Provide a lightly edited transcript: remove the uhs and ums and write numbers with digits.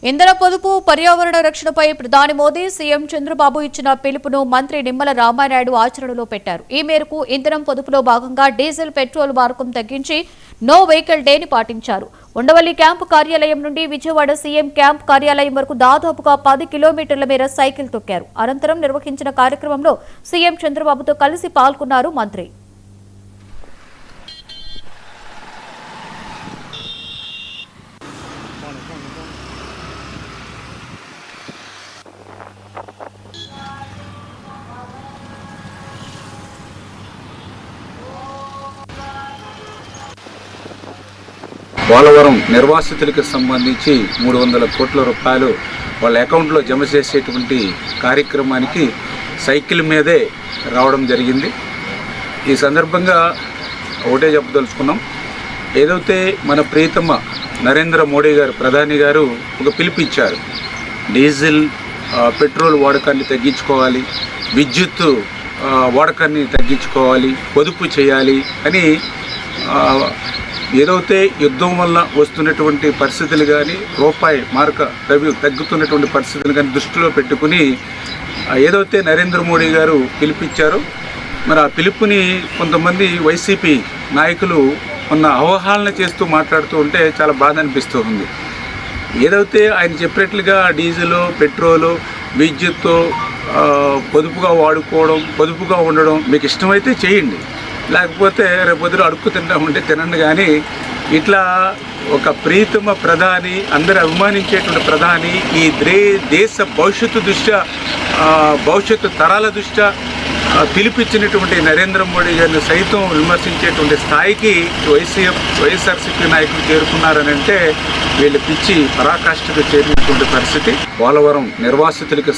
ఇంధన పొదుపు పర్యావరణ రక్షణపై ప్రధాని మోదీ సీఎం చంద్రబాబు ఇచ్చిన పిలుపును మంత్రి నిమ్మల రామానాయుడు ఆచరణలో పెట్టారు. ఈ మేరకు ఇంధనం పొదుపులో భాగంగా డీజిల్, పెట్రోల్ వాడకం తగ్గించి నో వెహికల్ డేని పాటించారు. ఉండవల్లి క్యాంపు కార్యాలయం నుండి విజయవాడ సీఎం క్యాంప్ కార్యాలయం వరకు దాదాపుగా 10 కిలోమీటర్ల మేర సైకిల్ తొక్కారు. అనంతరం నిర్వహించిన కార్యక్రమంలో సీఎం చంద్రబాబుతో కలిసి పాల్గొన్నారు మంత్రి. పోలవరం నిర్వాసితులకు సంబంధించి 300 కోట్ల రూపాయలు వాళ్ళ అకౌంట్లో జమ చేసేటువంటి కార్యక్రమానికి సైకిల్ మీదే రావడం జరిగింది. ఈ సందర్భంగా ఒకటే చెప్పదలుచుకున్నాం, ఏదైతే మన ప్రియతమ నరేంద్ర మోడీ గారు ప్రధాని గారు ఒక పిలుపిచ్చారు, డీజిల్ పెట్రోల్ వాడకాన్ని తగ్గించుకోవాలి, విద్యుత్ వాడకాన్ని తగ్గించుకోవాలి, పొదుపు చేయాలి అని ఏదైతే యుద్ధం వల్ల వస్తున్నటువంటి పరిస్థితులు కానీ రూపాయి మార్క ద్రవ్యం తగ్గుతున్నటువంటి పరిస్థితులు కానీ దృష్టిలో పెట్టుకుని ఏదైతే నరేంద్ర మోడీ గారు పిలిపించారో మరి ఆ పిలుపుని కొంతమంది వైసీపీ నాయకులు మొన్న అవహేళన చేస్తూ మాట్లాడుతూ ఉంటే చాలా బాధ అనిపిస్తూ ఉంది. ఏదైతే ఆయన చెప్పినట్లుగా డీజిల్, పెట్రోలు, విద్యుత్ పొదుపుగా వాడుకోవడం, పొదుపుగా ఉండడం మీకు ఇష్టమైతే చేయండి, లేకపోతే రేపొద్దున అడుక్కు తింటామంటే తినండి. కానీ ఇట్లా ఒక ప్రీతమ ప్రధాని, అందరూ అభిమానించేటువంటి ప్రధాని, ఈ దేశ భవిష్యత్తు దృష్ట్యా, భవిష్యత్తు తరాల దృష్ట్యా పిలిపించినటువంటి నరేంద్ర మోడీ గారిని సైతం విమర్శించేటువంటి స్థాయికి వైఎస్ఆర్సీపీ నాయకులు చేరుకున్నారని అంటే వీళ్ళు పిచ్చి పరాకాష్ఠకు చేరినటువంటి పరిస్థితి. పోలవరం నిర్వాసితులకు